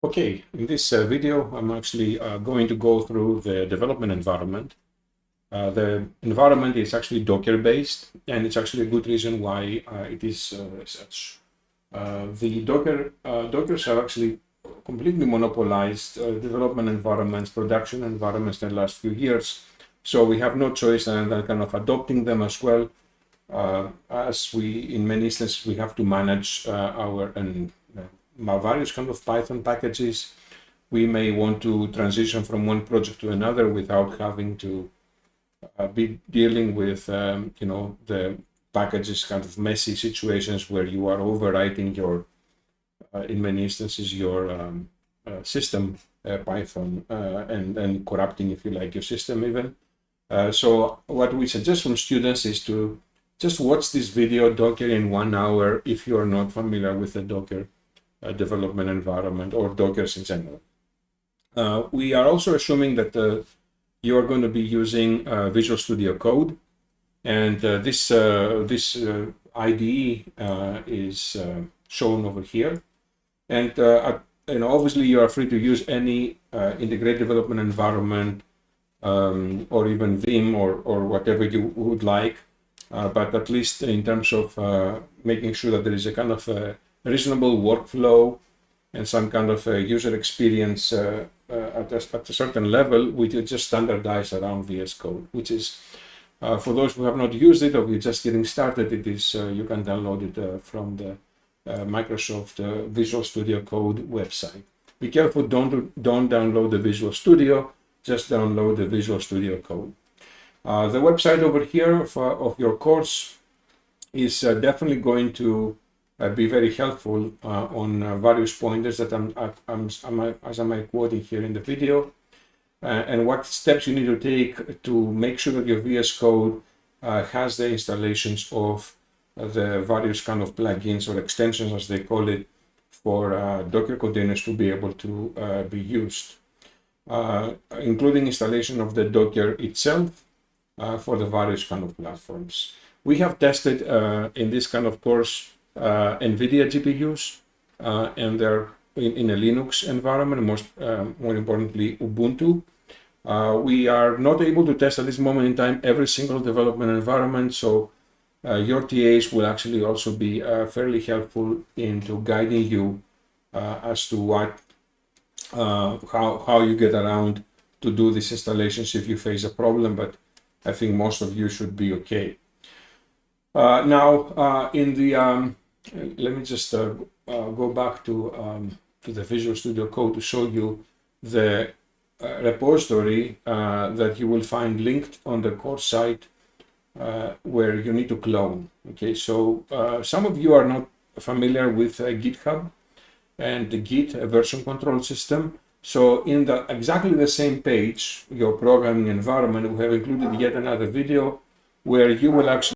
Okay, in this video, I'm actually going to go through the development environment. The environment is actually Docker-based, and it's actually a good reason why it is such. The Dockers have actually completely monopolized development environments, production environments in the last few years. So we have no choice than kind of adopting them as well. As in many instances, we have to manage our various kind of Python packages. We may want to transition from one project to another without having to be dealing with, the packages kind of messy situations where you are overwriting your, in many instances, your system Python and corrupting, if you like, your system even. So what we suggest from students is to just watch this video, Docker in 1 hour, if you are not familiar with the Docker development environment or Dockers in general. We are also assuming that you are going to be using Visual Studio Code, and this IDE is shown over here. And obviously you are free to use any integrated development environment or even Vim or whatever you would like, but at least in terms of making sure that there is a kind of reasonable workflow and some kind of user experience at a certain level, we just standardize around VS Code, which is for those who have not used it or you're just getting started, it is you can download it from the Microsoft Visual Studio Code website. Be careful, don't download the Visual Studio, just download the Visual Studio Code. The website over here of your course is definitely going to be very helpful on various pointers that I'm quoting here in the video, and what steps you need to take to make sure that your VS Code has the installations of the various kind of plugins or extensions, as they call it, for Docker containers to be able to be used, including installation of the Docker itself for the various kind of platforms. We have tested in this kind of course NVIDIA GPUs, and they're in a Linux environment, more importantly Ubuntu. We are not able to test at this moment in time every single development environment, so your TAs will actually also be fairly helpful into guiding you as to what, how you get around to do these installations if you face a problem, but I think most of you should be okay. Now, in the let me just go back to the Visual Studio Code to show you the repository that you will find linked on the course site where you need to clone. Okay, so some of you are not familiar with GitHub and the Git version control system. So in exactly the same page, your programming environment, we have included yet another video where you will actually,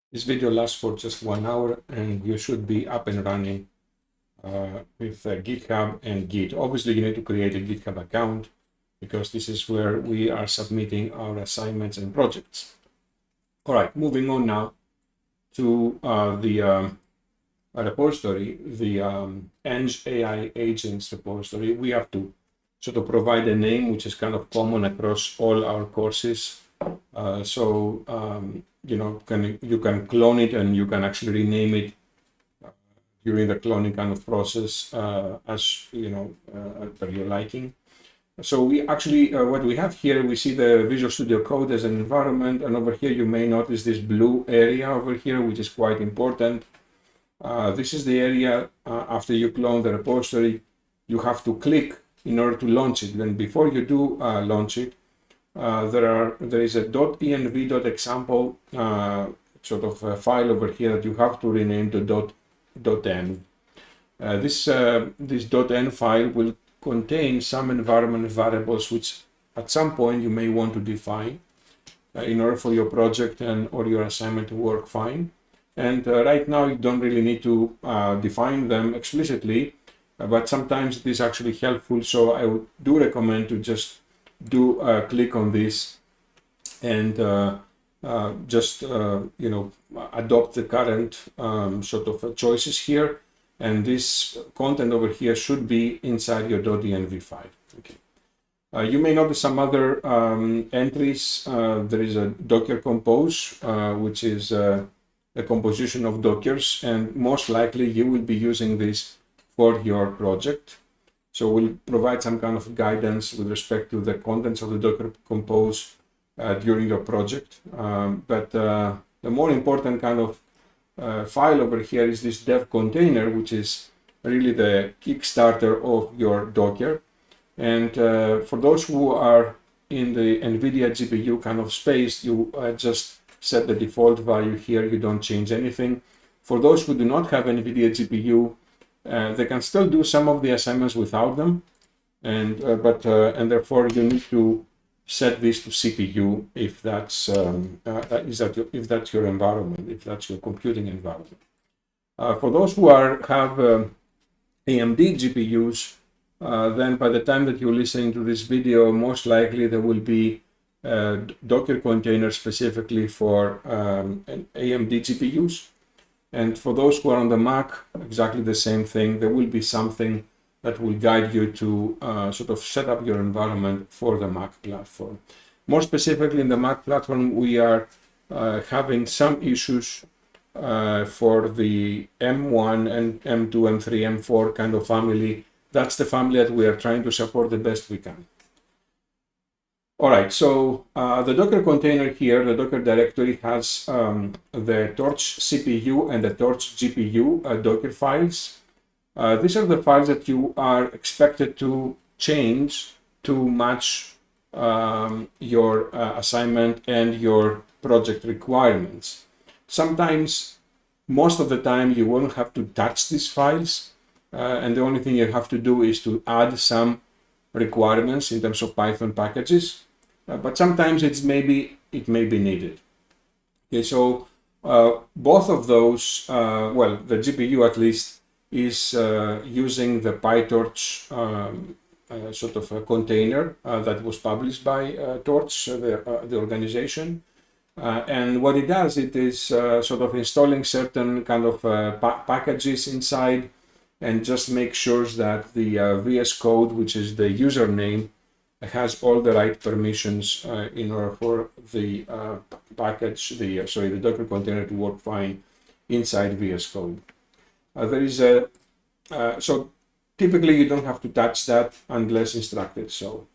this video lasts for just 1 hour and you should be up and running with GitHub and Git. Obviously, you need to create a GitHub account because this is where we are submitting our assignments and projects. All right, moving on now to the repository, the Eng AI agents repository. We have to sort of provide a name which is kind of common across all our courses. You can clone it and you can actually rename it during the cloning kind of process as per your liking. So we actually, what we have here, we see the Visual Studio Code as an environment, and over here you may notice this blue area over here, which is quite important. This is the area after you clone the repository, you have to click in order to launch it. Then before you do launch it, there is a .env.example sort of file over here that you have to rename to .env. This .env file will contain some environment variables which at some point you may want to define in order for your project or your assignment to work fine. And right now you don't really need to define them explicitly, but sometimes it is actually helpful. So I do recommend to just click on this and just adopt the current sort of choices here. and this content over here should be inside your .env file. Okay. You may notice some other entries. There is a Docker compose, which is a composition of Dockers, and most likely you will be using this for your project. So we'll provide some kind of guidance with respect to the contents of the Docker compose during your project. But the more important kind of file over here is this dev container, which is really the Kickstarter of your Docker. And for those who are in the NVIDIA GPU kind of space, you just set the default value here, you don't change anything. For those who do not have NVIDIA GPU, they can still do some of the assignments without them, and therefore you need to set this to CPU if that's if that's your environment, if that's your computing environment. For those who have AMD GPUs, then by the time that you're listening to this video, most likely there will be a Docker container specifically for AMD GPUs. And for those who are on the Mac, exactly the same thing. There will be something that will guide you to sort of set up your environment for the Mac platform. More specifically, in the Mac platform, we are having some issues for the M1 and M2, M3, M4 kind of family. That's the family that we are trying to support the best we can. All right, so the Docker container here, the Docker directory has the Torch CPU and the Torch GPU Docker files. These are the files that you are expected to change to match your assignment and your project requirements. Sometimes, most of the time, you won't have to touch these files. And the only thing you have to do is to add some requirements in terms of Python packages, but sometimes it may be needed. Okay, so both of those, well, the GPU at least is using the PyTorch sort of a container that was published by Torch, the organization. And what it does, it is sort of installing certain kind of packages inside, and just make sure that the VS Code, which is the username, has all the right permissions in order for the package, the Docker container to work fine inside VS Code. There is a so typically you don't have to touch that unless instructed. So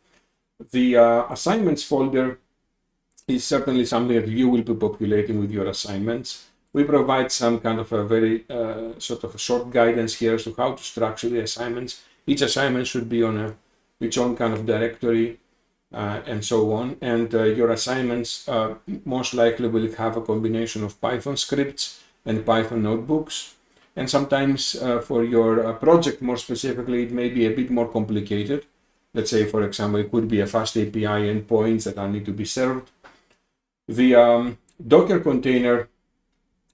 the assignments folder is certainly something that you will be populating with your assignments. We provide some kind of a very sort of a short guidance here as to how to structure the assignments. Each assignment should be on its own kind of directory and so on. And your assignments most likely will have a combination of Python scripts and Python notebooks. And sometimes for your project more specifically, it may be a bit more complicated. Let's say, for example, it could be a fast API endpoints that need to be served. The Docker container,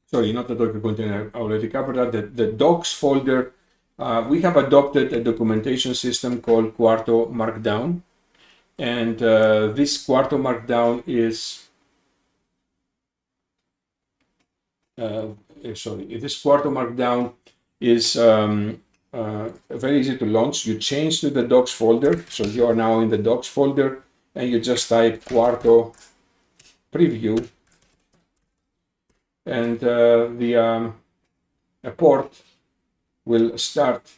sorry, not the Docker container, I already covered that. The docs folder, we have adopted a documentation system called Quarto Markdown. And this Quarto Markdown is, this Quarto Markdown is very easy to launch. You change to the docs folder. So you are now in the docs folder, and you just type Quarto preview, and the port will start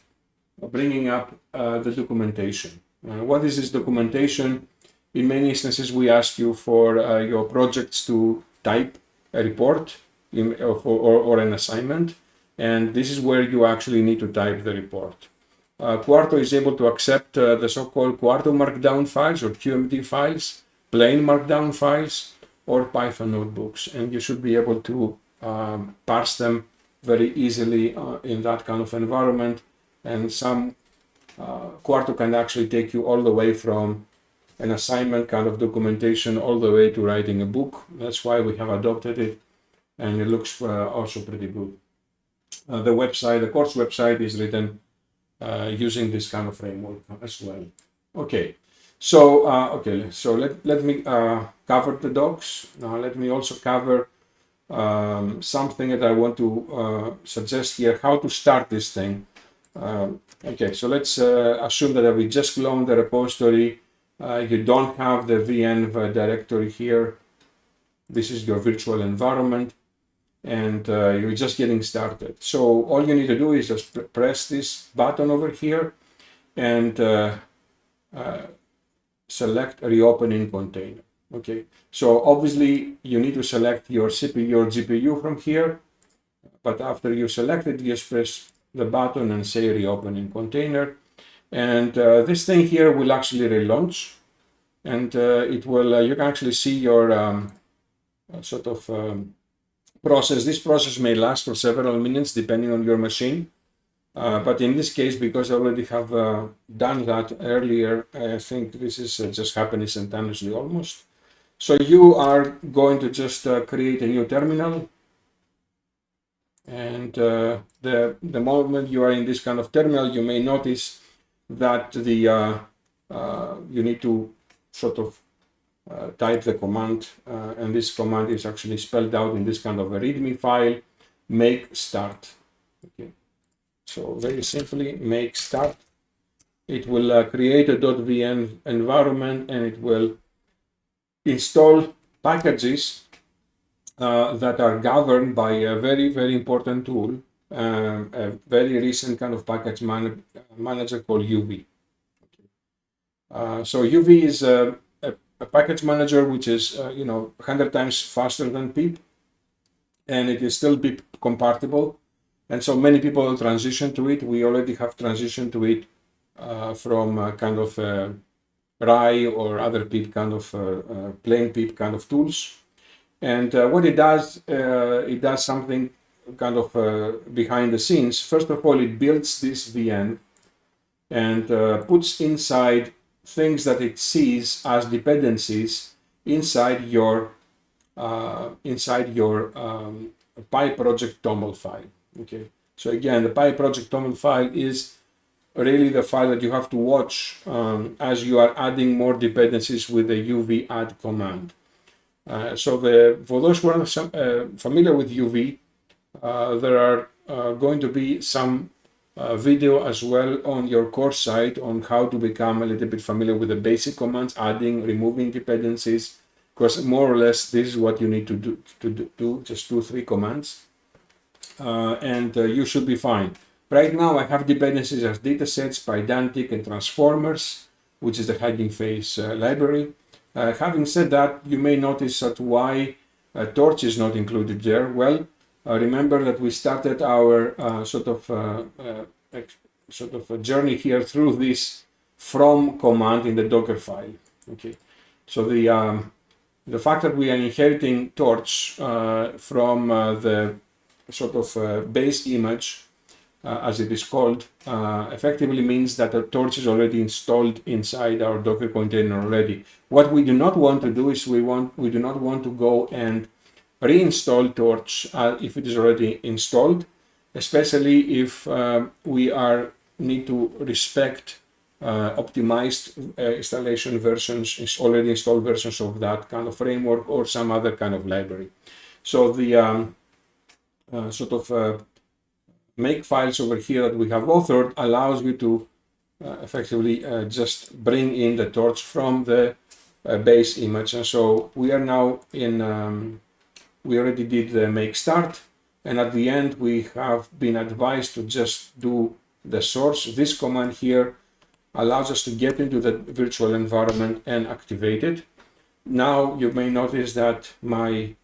bringing up the documentation. What is this documentation? In many instances, we ask you for your projects to type a report or an assignment, and this is where you actually need to type the report. Quarto is able to accept the so-called Quarto Markdown files or QMT files, plain Markdown files, or Python notebooks, and you should be able to parse them very easily in that kind of environment. And some Quarto can actually take you all the way from an assignment kind of documentation all the way to writing a book. That's why we have adopted it, and it looks also pretty good. The website, the course website, is written using this kind of framework as well. Okay. So let me cover the docs. Now let me also cover something that I want to suggest here, how to start this thing. Okay, so let's assume that we just clone the repository. You don't have the venv directory here. This is your virtual environment, and you're just getting started. So all you need to do is just press this button over here and select reopen in container. Okay, so obviously you need to select your CPU or GPU from here, but after you select it, just press the button and say reopen in container, and this thing here will actually relaunch, and it will you can actually see your sort of process. This process may last for several minutes depending on your machine, but in this case, because I already have done that earlier, I think this is just happening instantaneously almost. So you are going to just create a new terminal, and the moment you are in this kind of terminal, you may notice that the you need to sort of type the command, and this command is actually spelled out in this kind of a README file, make start. Okay, so very simply, make start. It will create a .venv environment, and it will install packages that are governed by a very, very important tool, a very recent kind of package manager called UV. So UV is a package manager which is 100 times faster than pip, and it is still pip compatible, and so many people transition to it. We already have transitioned to it from kind of RAI or other pip kind of plain pip kind of tools. And what it does something kind of behind the scenes. First of all, it builds this VM and puts inside things that it sees as dependencies inside your PyProject TOML file. Okay, so again, the PyProject TOML file is really the file that you have to watch as you are adding more dependencies with the UV add command. So for those who are familiar with UV, there are going to be some video as well on your course site on how to become a little bit familiar with the basic commands, adding, removing dependencies, because more or less this is what you need to do just 2-3 commands, and you should be fine. Right now I have dependencies as datasets, Pydantic, and transformers, which is the Hugging Face library. Having said that, you may notice that why Torch is not included there. Well, remember that we started our sort of a journey here through this from command in the Docker file. Okay, so the fact that we are inheriting Torch from the sort of base image, as it is called, effectively means that the Torch is already installed inside our Docker container already. What we do not want to do is we do not want to go and reinstall Torch if it is already installed, especially if we need to respect optimized installation versions, already installed versions of that kind of framework or some other kind of library. So the sort of make files over here that we have authored allows you to effectively just bring in the Torch from the base image. And so we are now in, we already did the make start, and at the end we have been advised to just do the source. This command here allows us to get into the virtual environment and activate it. Now you may notice that my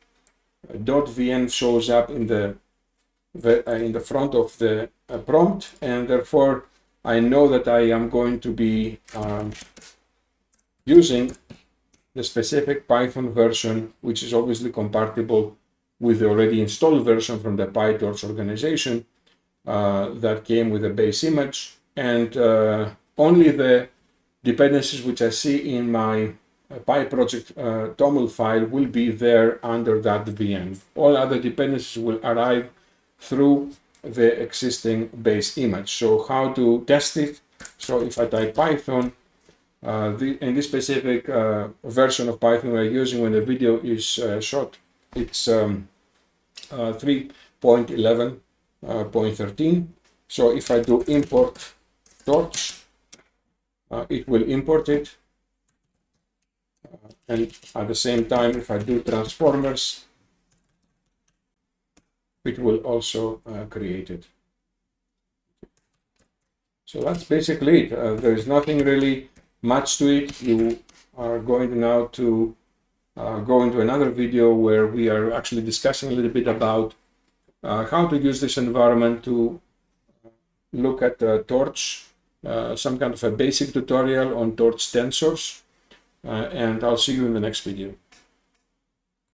.venv shows up in the front of the prompt, and therefore I know that I am going to be using the specific Python version, which is obviously compatible with the already installed version from the PyTorch organization that came with the base image, and only the dependencies which I see in my PyProject TOML file will be there under that VM. All other dependencies will arrive through the existing base image. So how to test it? So if I type Python, in this specific version of Python we're using when the video is shot, it's 3.11.13. So if I do import torch, it will import it. And at the same time, if I do transformers, it will also create it. So that's basically it. There is nothing really much to it. You are going now to go into another video where we are actually discussing a little bit about how to use this environment to look at torch, some kind of a basic tutorial on torch tensors. And I'll see you in the next video.